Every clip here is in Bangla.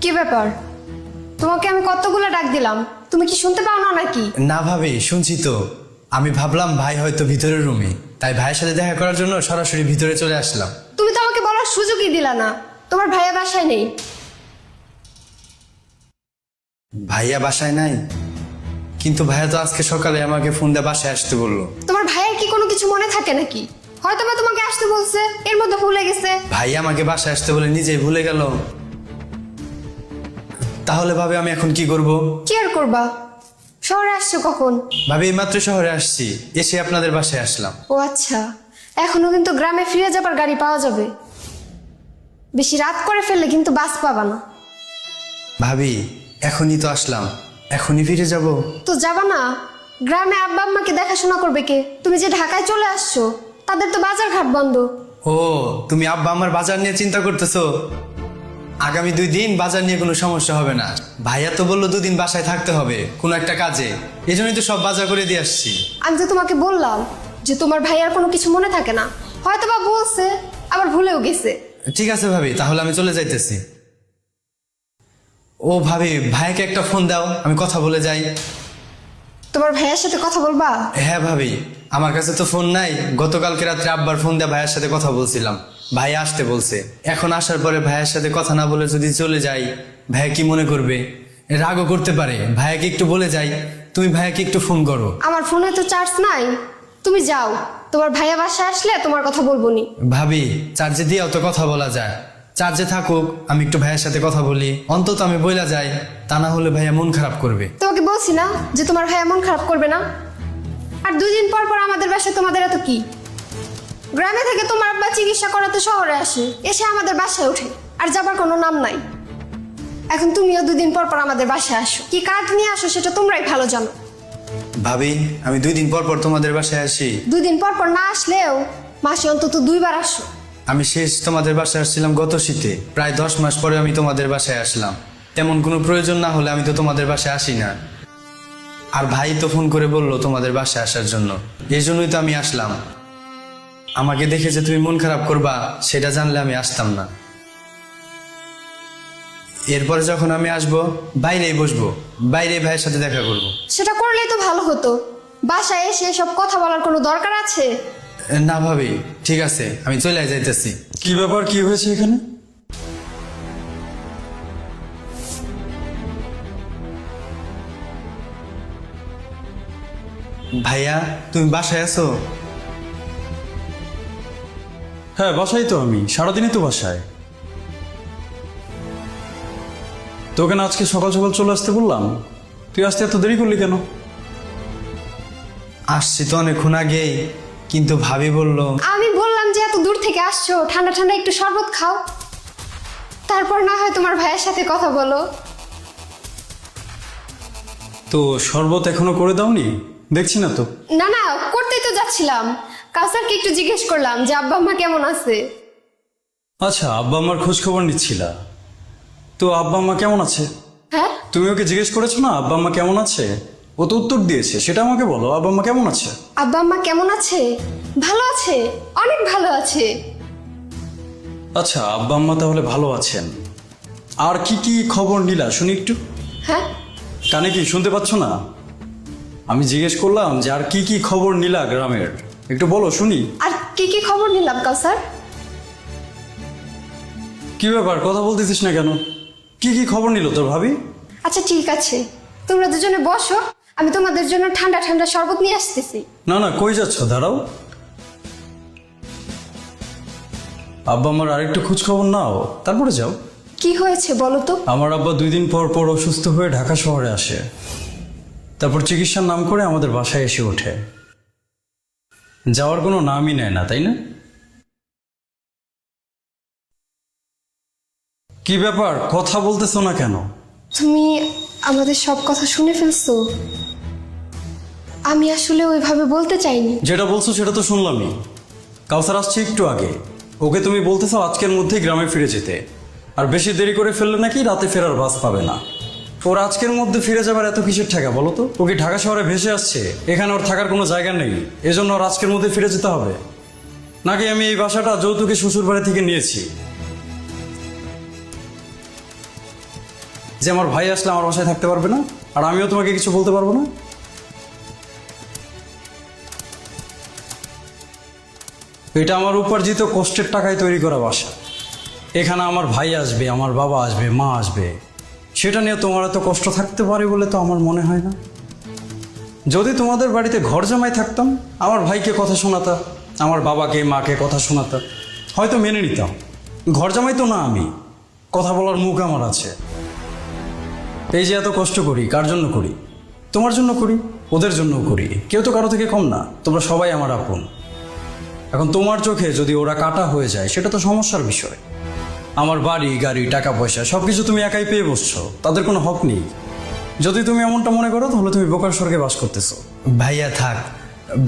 কি ব্যাপার? তোমাকে আমি কতগুলো ডাক দিলাম, তুমি কি শুনতে পাও না নাকি? না ভাবি, শুনছি তো। আমি ভাবলাম ভাই হয়তো ভিতরের রুমে, তাই ভাইয়ের সাথে দেখা করার জন্য সরাসরি ভিতরে চলে আসলাম। তুমি তো আমাকে বলার সুযোগই দিলা না। তোমার ভাইয়া বাসায় নেই। ভাইয়া বাসায় নাই? কিন্তু ভাইয়া তো আজকে সকালে আমাকে ফোন দিয়ে বাসায় আসতে বললো। তোমার ভাইয়ের কি কোনো কিছু মনে থাকে নাকি? হয়তো বা তোমাকে আসতে বলছে, এর মধ্যে ভুলে গেছে। ভাইয়া আমাকে বাসায় আসতে বলে নিজেই ভুলে গেল। তাহলে ভাবে আমি এখন কি করব? কি আর করবা? শহরে আসছো কখন? ভাবি এইমাত্র শহরে আসছি, এসে আপনাদের বাসায় আসলাম। ও আচ্ছা, এখনো কিন্তু গ্রামে ফিরে যাবার গাড়ি পাওয়া যাবে। বেশি রাত করে ফেললে কিন্তু বাস পাবা না। ভাবি এখনই তো আসলাম, এখনই ফিরে যাব? তো যাবা না? গ্রামে আব্বা আম্মাকে দেখাশোনা করবে কে? তুমি যে ঢাকায় চলে আসছো, তাদের তো বাজার ঘাট বন্ধ। ও, তুমি আব্বা আমার বাজার নিয়ে চিন্তা করতেছো? আগামী 2 দিন বাজার নিয়ে কোনো সমস্যা হবে না। ভাইয়া তো বললো 2 দিন বাসায় থাকতে হবে কোনো একটা কাজে, এই জন্যই তো সব বাজার করে দিয়ে আসছি। আমি তো তোমাকে বললাম যে তোমার ভাইয়ার কোনো কিছু মনে থাকে না। হয়তো বা বলছে, আবার ভুলেও গেছে। ঠিক আছে ভাবি, তাহলে আমি চলে যাইতেছি। ও ভাবি, ভাইকে একটা ফোন দাও, আমি কথা বলে যাই। তোমার ভাইয়ার সাথে কথা বলবা? হ্যাঁ ভাবি, আমার কাছে তো ফোন নাই। গতকালকে রাত্রে আব্বার ফোন দিয়ে ভাইয়ের সাথে কথা বলছিলাম, ভাই আসতে বলছে। এখন আসার পরে ভাইয়ের সাথে কথা না বলে যদি চলে যাই, ভাইয়া কি মনে করবে? রাগও করতে পারে। ভাইয়াকে একটু বলে যাই, তুমি ভাইয়াকে একটু ফোন করো। আমার ফোনে তো চার্জ নাই। তুমি যাও, তোমার ভাইয়া বাসায় আসলে তোমার কথা বলবো নি। ভাবি চার্জে দিয়েও তো কথা বলা যায়। চার্জে থাকুক, আমি একটু ভাইয়ের সাথে কথা বলি, অন্তত আমি বইলা যাই। তা না হলে ভাইয়া মন খারাপ করবে। তোমাকে বলছি না যে তোমার ভাইয়া মন খারাপ করবে না। আর 2 দিন পর পর আমাদের বাসায় তোমাদের এত কি? গ্রামে থেকে তোমার আব্বা চিকিৎসা করাতে শহরে আসে, এসে আমাদের বাসায় ওঠে, আর যাবার কোনো নাম নাই। এখন তুমিও 2 দিন পর পর আমাদের বাসায় আসো। কি কাজ নিয়ে আসো সেটা তোমরাই ভালো জানো। ভাবি আমি 2 দিন পর পর তোমাদের বাসায় আসি। 2 দিন পর পর না আসলেও মাসে অন্তত 2 বার আসো। আমি শেষ তোমাদের বাসায় আসছিলাম গত শীতে, প্রায় 10 মাস পরে আমি তোমাদের বাসায় আসলাম। তেমন কোনো প্রয়োজন না হলে আমি তো তোমাদের বাসায় আসি না। আর ভাই তো ফোন করে বললো তোমাদের বাসায় আসার জন্য, এই জন্যই তো আমি আসলাম। আমাকে দেখে যে তুমি মন খারাপ করবা সেটা জানলে আমি আসতাম না। এরপরে যখন আমি আসবো বাইরেই বসবো, বাইরে ভাইয়ের সাথে দেখা করব। সেটা করলেই তো ভালো হতো। বাসায় এসে সব কথা বলার কোনো দরকার আছে? না ভাবি, ঠিক আছে, আমি চলে যাইতেছি। কি ব্যাপার, কি হয়েছে এখানে? ভাইয়া তুমি বাসায় আছো? হ্যাঁ বাসায় তো, আমি সারাদিনই তো বাসায়। তোকে না আজকে সকাল সকাল চলে আসতে বললাম, তুই আসতে এত দেরি করলি কেন? আসছি তো অনেকক্ষণ আগেই, কিন্তু ভাবি বলল। আমি বললাম যে এত দূর থেকে আসছো, ঠান্ডা ঠান্ডা একটু শরবত খাও, তারপর না হয় তোমার ভাইয়ের সাথে কথা বলো। তো শরবত এখনো করে দাওনি? দেখছি না তো। না না, করতেই তো যাচ্ছিলাম। কাউসারকে একটু জিজ্ঞেস করলাম যে আব্বা আম্মা কেমন আছে। আচ্ছা, আব্বা আমার খোঁজ খবর নিচ্ছিলা? তো আব্বা আম্মা কেমন আছে? হ্যাঁ, তুমি ওকে জিজ্ঞেস করেছো না আব্বা আম্মা কেমন আছে? ও তো উত্তর দিয়েছে, সেটা আমাকে বলো, আব্বা আম্মা কেমন আছে? আব্বা আম্মা কেমন আছে? ভালো আছে, অনেক ভালো আছে। আচ্ছা, আব্বা আম্মা তাহলে ভালো আছেন। আর কি কি খবর নিলা শুনি একটু। হ্যাঁ, কানে কি শুনতে পাচ্ছ না? আমি জিজ্ঞেস করলাম যে আর কি কি খবর নিলা গ্রামের, একটু বলো শুনি। আর কি কি খবর নিলাম কাউসার? কি ব্যাপার, কথা বলতেছিস না কেন? কি কি খবর নিল তোর ভাবি? আচ্ছা ঠিক আছে, তোমরা দুজনে বসো, আমি তোমাদের জন্য ঠান্ডা ঠান্ডা শরবত নিয়ে আসতেছি। না না, কই যাচ্ছ, দাঁড়াও। আব্বা আমার আরেকটু খোঁজ খবর নাও, তারপরে যাও। কি হয়েছে বলো তো? আমার আব্বা 2 দিন পর পর অসুস্থ হয়ে ঢাকা শহরে আসে, তারপর চিকিৎসার নাম করে আমাদের বাসায় এসে ওঠে। যাওয়ার কোনো নামই নেয় না, তাই না? কি ব্যাপার, কথা বলতেছো না কেন? তুমি আমাদের সব কথা শুনে ফেলছো। আমি আসলে ওইভাবে বলতে চাইনি। যেটা বলছো সেটা তো শুনলামই। কাউসার আসছে একটু আগে, ওকে তুমি বলতেছো আজকের মধ্যেই গ্রামে ফিরে যেতে, আর বেশি দেরি করে ফেললে নাকি রাতে ফেরার বাস পাবে না। ওর আজকের মধ্যে ফিরে যাবার এত কিসের ঠেকা বলো তো? ওকে ঢাকা শহরে ভেসে আসছে, এখানে ওর থাকার কোনো জায়গা নেই, এজন্য ওর আজকের মধ্যে ফিরে যেতে হবে। নাকি আমি এই বাসাটা যৌতুকে শ্বশুর বাড়ি থেকে নিয়েছি? যে আমার ভাই আসলে আমার বাসায় থাকতে পারবে না, আর আমিও তোমাকে কিছু বলতে পারবো না? এটা আমার উপার্জিত কষ্টের টাকায় তৈরি করা বাসা। এখানে আমার ভাই আসবে, আমার বাবা আসবে, মা আসবে, সেটা নিয়ে তোমার এত কষ্ট থাকতে পারে বলে তো আমার মনে হয় না। যদি তোমাদের বাড়িতে ঘর জামাই থাকতাম, আমার ভাইকে কথা শোনাতা, আমার বাবাকে মাকে কথা শোনাতা, হয়তো মেনে নিতাম। ঘর জামাই তো না আমি, কথা বলার মুখ আমার আছে। এই যে এত কষ্ট করি, কার জন্য করি? তোমার জন্য করি, ওদের জন্যও করি। কেউ তো কারো থেকে কম না, তোমরা সবাই আমার আপন। এখন তোমার চোখে যদি ওরা কাটা হয়ে যায়, সেটা তো সমস্যার বিষয়। আমার বাড়ি গাড়ি টাকা পয়সা সব কিছু তুমি একাই পেয়ে বসছো, তাদের কোনো হক নেই। যদি তুমি এমনটা মনে করো, তাহলে তুমি বোকার স্বর্গে বাস করতেছো। ভাইয়া থাক,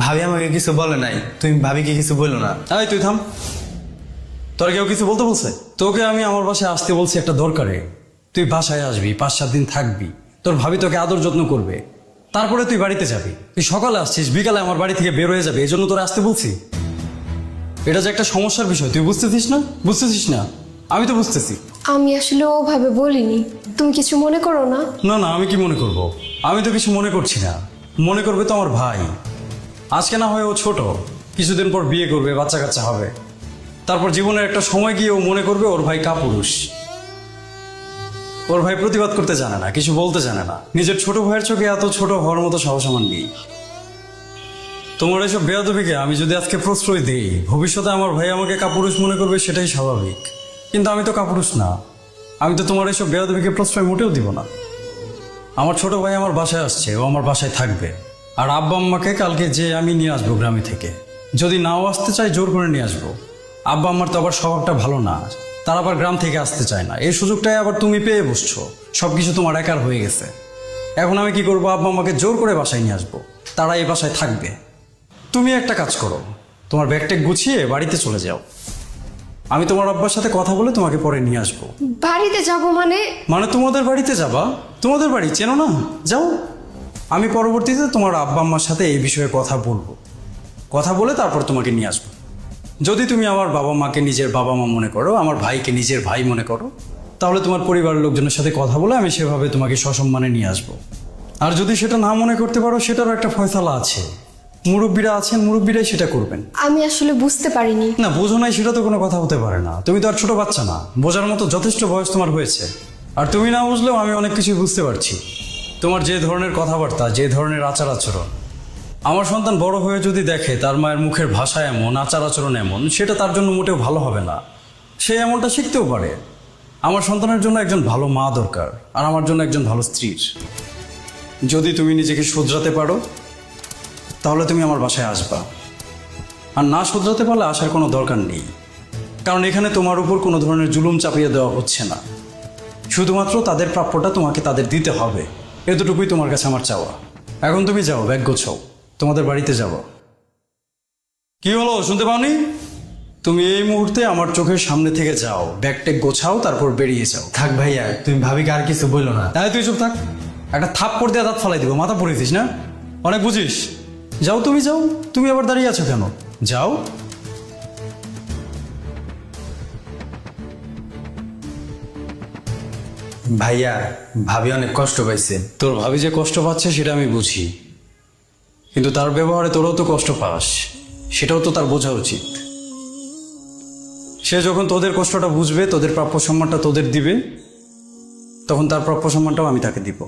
ভাবি আমাকে কিছু বলে নাই, তুমি ভাবিকে কিছু বলো না। এই তুই থাম, তোর কেউ কিছু বলতে বলছে? তোকে আমি আমার বাসায় আসতে বলছি একটা দরকারে। তুই বাসায় আসবি, 5-7 দিন থাকবি, তোর ভাবি তোকে আদর যত্ন করবে, তারপরে তুই বাড়িতে যাবি। তুই সকালে আসছিস, বিকালে আমার বাড়ি থেকে বের হয়ে যাবে, এই জন্য তোরা আসতে বলছি। এটা যে একটা সমস্যার বিষয়, তুই বুঝতেছিস না? বুঝতেছিস না? আমি তো বুঝতেছি। আমি আসলে ওভাবে বলিনি, তুমি কিছু মনে করো না। না না, আমি কি মনে করব? আমি তো কিছু মনে করছি না। মনে করবে তো আমার ভাই। আজকে না হয় ও ছোট, কিছুদিন পর বিয়ে করবে, বাচ্চা কাচ্চা হবে, তারপর জীবনের একটা সময় গিয়ে ও মনে করবে ওর ভাই কাপুরুষ। ওর ভাই প্রতিবাদ করতে জানে না, কিছু বলতে জানে না। নিজের ছোট ভাইয়ের চোখে এত ছোট হওয়ার মতো সাহস আমার নেই। তোমার এসব বেয়াদবিকে আমি যদি আজকে প্রশ্রয় দিই, ভবিষ্যতে আমার ভাই আমাকে কাপুরুষ মনে করবে, সেটাই স্বাভাবিক। কিন্তু আমি তো কাপুরুষ না, আমি তো তোমার এসব বেয়াদবিকে প্রশ্রয় মোটেও দিব না। আমার ছোট ভাই আমার বাসায় আসছে, ও আমার বাসায় থাকবে। আর আব্বা আম্মাকে কালকে যে আমি নিয়ে আসবো গ্রামে থেকে, যদি নাও আসতে চাই জোর করে নিয়ে আসবো। আব্বা আম্মার তো আবার স্বভাবটা ভালো না, তারা আবার গ্রাম থেকে আসতে চায় না। এই সুযোগটাই আবার তুমি পেয়ে বসছো, সব কিছু তোমার একার হয়ে গেছে। এখন আমি কি করবো? আব্বা আম্মাকে জোর করে বাসায় নিয়ে আসবো, তারা এই বাসায় থাকবে। তুমি একটা কাজ করো, তোমার ব্যাগটা গুছিয়ে বাড়িতে চলে যাও। আমি তোমার আব্বার সাথে কথা বলে তোমাকে পরে নিয়ে আসবো। বাড়িতে যাব মানে? মানে তোমাদের বাড়িতে যাবা? তোমাদের বাড়ি চেনো না? যাও। আমি পরবর্তীতে তোমার আব্বা আম্মার সাথে এই বিষয়ে কথা বলবো, কথা বলে তারপর তোমাকে নিয়ে আসবো। যদি তুমি আমার বাবা মাকে নিজের বাবা মা মনে করো, আমার ভাইকে নিজের ভাই মনে করো, তাহলে তোমার পরিবারের লোকজনের সাথে কথা বলে আমি সেভাবে তোমাকে সসম্মানে নিয়ে আসবো। আর যদি সেটা না মনে করতে পারো, সেটারও একটা ফয়সালা আছে, মুরব্বীরা আছেন, মুরব্বীরাই সেটা করবেন। আমি আসলে বুঝতে পারিনি। না, বোঝো নাই সেটা তো কোনো কথা হতে পারে না। তুমি তো আর ছোট বাচ্চা না, বোঝার মতো যথেষ্ট বয়স তোমার হয়েছে। আর তুমি না বুঝলেও আমি অনেক কিছুই বুঝতে পারছি। তোমার যে ধরনের কথাবার্তা, যে ধরনের আচার আচরণ, আমার সন্তান বড় হয়ে যদি দেখে তার মায়ের মুখের ভাষা এমন, আচার আচরণ এমন, সেটা তার জন্য মোটেও ভালো হবে না। সে এমনটা শিখতেও পারে। আমার সন্তানের জন্য একজন ভালো মা দরকার, আর আমার জন্য একজন ভালো স্ত্রীর। যদি তুমি নিজেকে শুধরাতে পারো, তাহলে তুমি আমার বাসায় আসবা। আর না শুধরাতে পারলে আসার কোনো দরকার নেই, কারণ এখানে তোমার উপর কোনো ধরনের জুলুম চাপিয়ে দেওয়া হচ্ছে না। শুধুমাত্র তাদের প্রাপ্যটা তোমাকে তাদের দিতে হবে, এতটুকুই তোমার কাছে আমার চাওয়া। এখন তুমি যাও, ব্যাগ গোছাও, তোমাদের বাড়িতে যাবো। কি হলো, শুনতে পাওনি? তুমি এই মুহূর্তে আমার চোখের সামনে থেকে যাও, ব্যাগ ট্যাগ গোছাও, তারপর বেরিয়ে যাও। থাক ভাইয়া, তুমি ভাবিকে আর কিছু বলো না। তাই তুই চুপ থাক, একটা থাপ্পড় দিয়ে দাঁত ফালাই দিব, মাথা পড়েছিস না? অনেক বুঝিস। যাও, তুমি যাও। তুমি আবার দাঁড়িয়ে আছো কেন? যাও। ভাইয়া, ভাবি অনেক কষ্ট পাইছে। তোর ভাবি যে কষ্ট পাচ্ছে সেটা আমি বুঝি, কিন্তু তার ব্যবহারে তোরাও তো কষ্ট পাস, সেটাও তো তার বোঝা উচিত। সে যখন তোদের কষ্টটা বুঝবে, তোদের প্রাপ্য সম্মানটা তোদের দিবে, তখন তার প্রাপ্য সম্মানটাও আমি তাকে দিব।